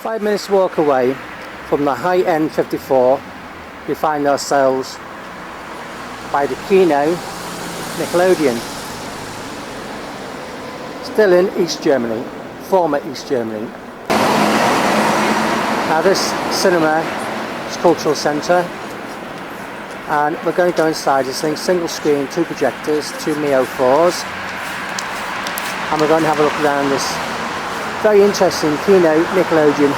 5 minutes walk away from the high-end 54, we find ourselves by the Kino Nickelodeon, still in East Germany, former East Germany. Now this cinema is cultural centre, and we're going to go inside this thing, single screen, 2 projectors, 2 Mio 4s, and we're going to have a look around this very interesting Kino Nickelodeon.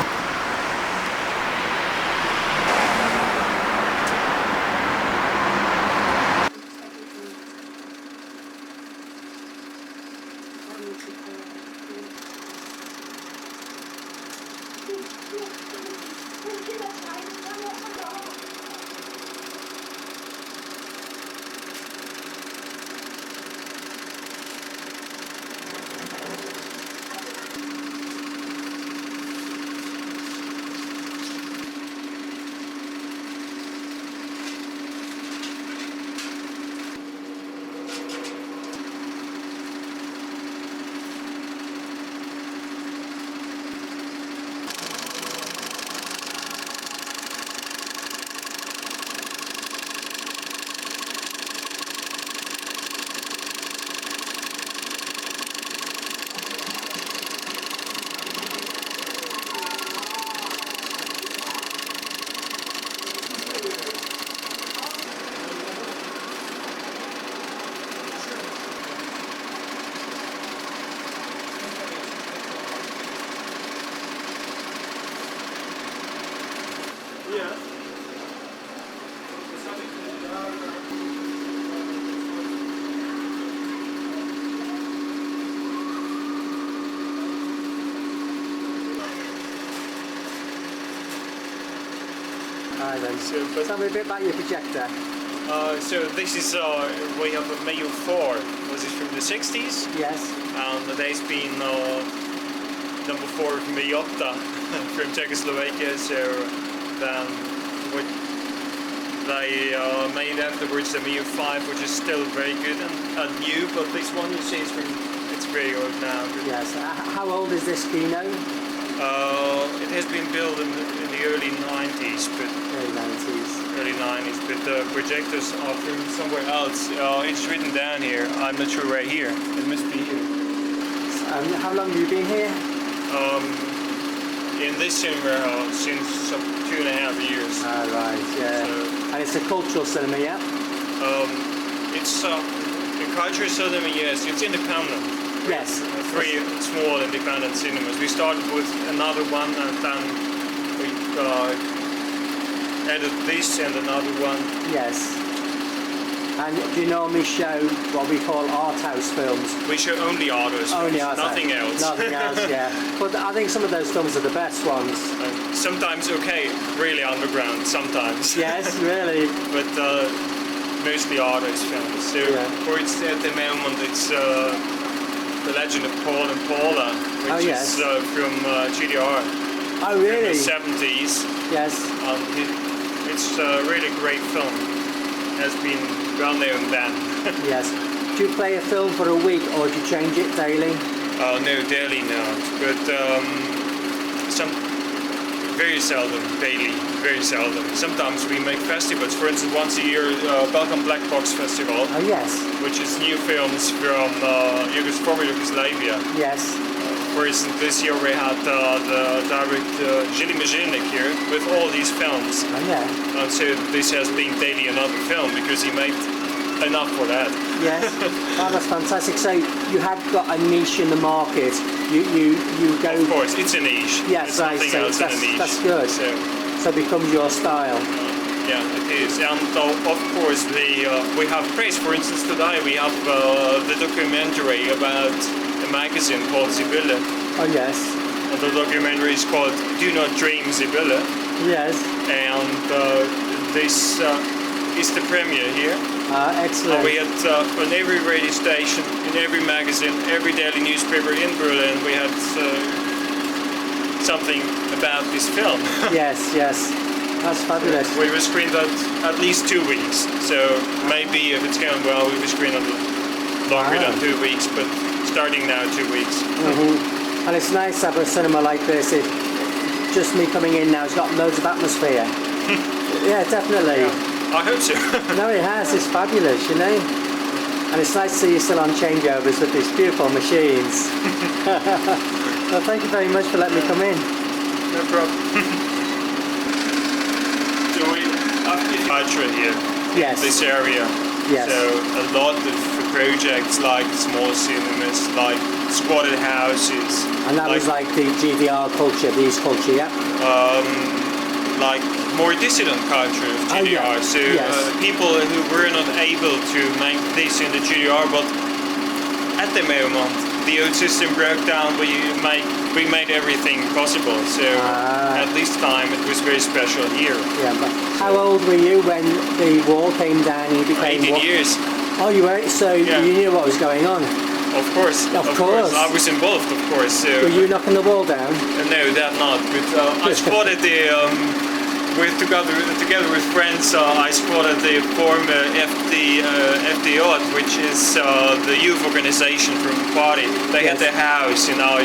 Alright then, so tell me a bit about your projector. So this is, we have a Mio 4, was it from the 60s? Yes. And there's been number 4 from Toyota from Czechoslovakia, so then they made afterwards the Mio 5, which is still very good and new, but this one you see is from, it's very old now. Yes. How old is this Kino? It has been built in the early 90s, but early 90s, but the projectors are from somewhere else. It's written down here. I'm not sure where here. It must be here. How long have you been here? In this cinema since some 2.5 years. Ah, right, yeah. So, and it's a cultural cinema, yeah? It's a cultural cinema, yes. It's independent. Yes. 3 small independent cinemas. We started with another one, and then we added this and another one. Yes. And do you normally show what we call art house films? We show only art house films, nothing else. Nothing else, yeah. But I think some of those films are the best ones. Sometimes okay, really underground, sometimes. Yes, really. But mostly art house films. So for it's at the moment it's The Legend of Paul and Paula, which is from GDR. Oh, really? From the 70s. Yes. It's a really great film. Has been well known then. Yes. Do you play a film for a week or do you change it daily? No, daily not. But very seldom, daily, very seldom. Sometimes we make festivals. For instance, once a year, Balkan Black Box Festival. Oh, yes. Which is new films from former Yugoslavia. Yes. For instance, this year we had the director Žili Meženik here with all these films. Oh, yeah. And so this has been daily another film because he made enough for that. Yes. Oh, that's fantastic. So you have got a niche in the market. You go. Of course, it's a niche. Yes, I think that's good. So it becomes your style. Yeah, it is. And of course we have praise. For instance, today we have the documentary about a magazine called Sibylle. Oh yes. And the documentary is called Do Not Dream Sibylle. Yes. And this is the premiere here. Excellent. We had on every radio station, in every magazine, every daily newspaper in Berlin, we had something about this film. Yes, yes. That's fabulous. We were screened at least 2 weeks, so maybe if it's going well, we will screen it longer than 2 weeks, but starting now 2 weeks. Mm-hmm. And it's nice to have a cinema like this. just me coming in now has got loads of atmosphere. Yeah, definitely. Yeah, I hope so. No, it has. It's fabulous, you know. And it's nice to see you still on changeovers with these beautiful machines. Well, thank you very much for letting me come in. No problem. So we have the culture here. Yes. This area. Yes. So a lot of projects like small cinemas, like squatted houses. And that was like the GDR culture, the East culture, yeah? Like more dissident culture of GDR. Oh, yeah. So Yes. people who were not able to make this in the GDR, but at the moment the old system broke down. We made everything possible. So at this time it was very special here. Yeah. But how old were you when the wall came down and you became 18 years. Oh, you were. So Yeah. you knew what was going on. Of course. Of course. I was involved, of course. So Were you knocking the wall down? no, that not. But I spotted the. Together with friends, I spotted the former FDO, which is the youth organization from the party. They had their house in our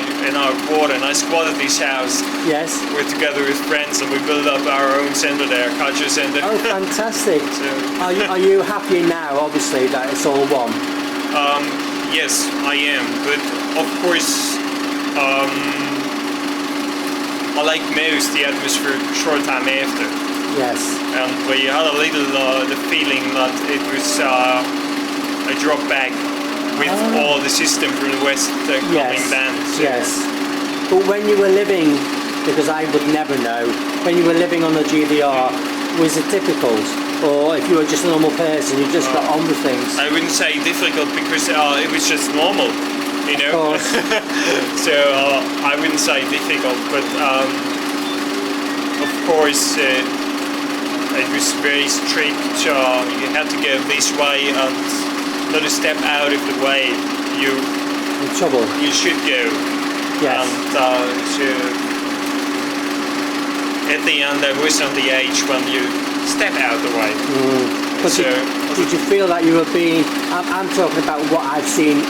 quarter, and I spotted this house. Yes. We're together with friends, and we built up our own center there, culture center. Oh, fantastic! So, are you happy now? Obviously, that it's all one. yes, I am. But of course. I like most the atmosphere short time after. Yes. And we had a little the feeling that it was a drop back with all the system from the west coming down. So yes. But when you were living, because I would never know, when you were living on the GDR, was it difficult? Or if you were just a normal person, you just got on with things? I wouldn't say difficult because it was just normal. You know, of course. So I wouldn't say difficult, but of course it was very strict. You had to go this way, and not a step out of the way you in trouble. You should go. Yes. And so at the end, there wasn't the age when you step out the way. But So, did you feel that you were being? I'm talking about what I've seen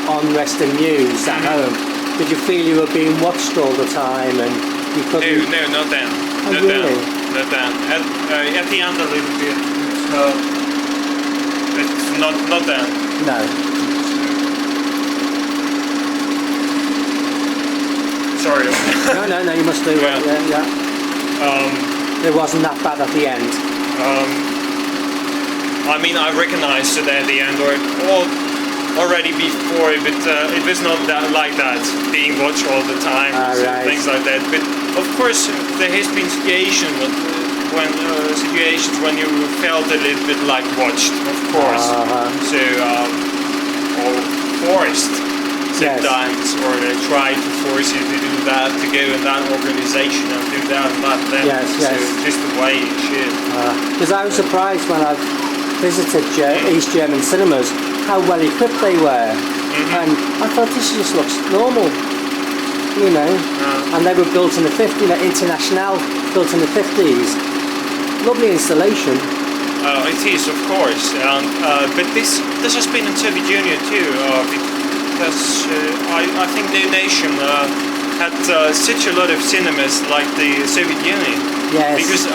on Western News at home. Did you feel you were being watched all the time and you couldn't? No, not then. Oh, not really? then. Not then. At the end a little bit. It's not then. No. Sorry. No, you must do it. Yeah. It wasn't that bad at the end. I mean, I recognized it at the end, or already before, but it was not that like that, being watched all the time, right. Things like that. But of course, there has been situations when you felt a little bit like watched, of course. So or forced sometimes, or they try to force you to do that, to go in that organization and do that and that. Then. Yes. Just the way it should. Because I was surprised when I visited East German cinemas how well equipped they were, and I thought this just looks normal, you know. And they were built in the 50s, International, built in the 50s. Lovely installation. It is, of course, but this has been in Soviet Union too, because I think their nation had such a lot of cinemas like the Soviet Union, because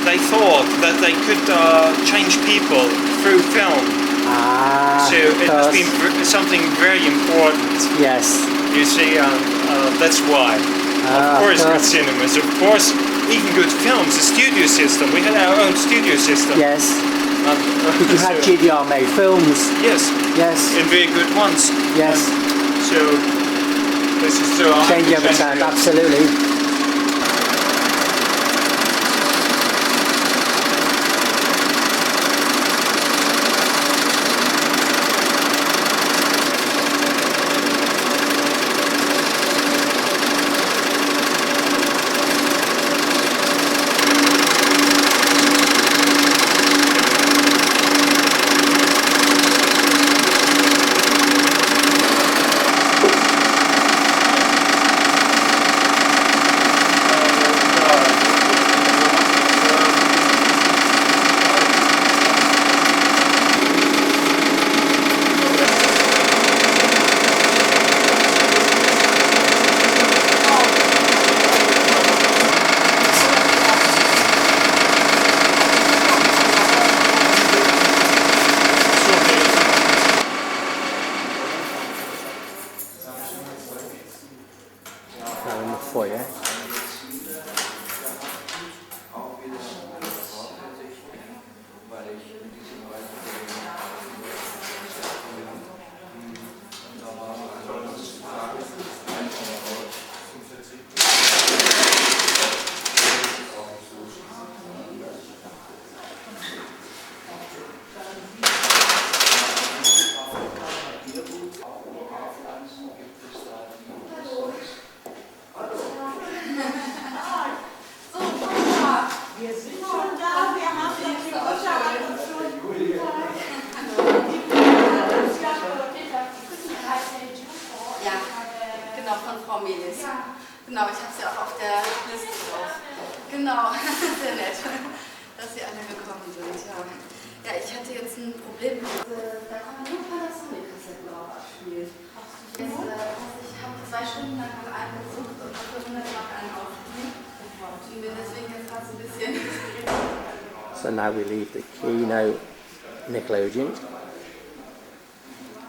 they thought that they could change people through film. So it has been something very important. Yes. You see, that's why. Of course, good cinemas. Of course, even good films. The studio system. We had our own studio system. Yes. But you had GDR made films. Yes. Yes. And very good ones. Yes. So this is so. Change over time. Absolutely. here. Genau, ich habe sie auch auf der Liste drauf. Genau, sehr nett, dass sie alle gekommen sind. Ja, ja, ich hatte jetzt ein Problem. Da kann man nur Panasonic-Kassetten drauf abspielen. Ich habe 2 Stunden lang nach einem gesucht und habe 100 Mark einen aufgegeben. Und bin deswegen jetzt gerade so ein bisschen... So now we leave the Kino Nickelodeon.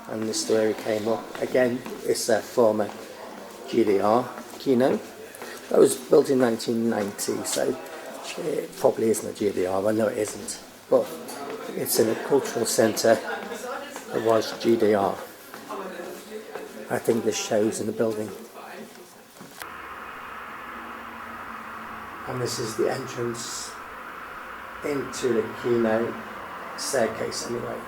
And this is where we came up. Again, it's a former GDR Kino. That was built in 1990, so it probably isn't a GDR. I know it isn't, but it's in a cultural centre that was GDR. I think this shows in the building. And this is the entrance into the Kino staircase anyway.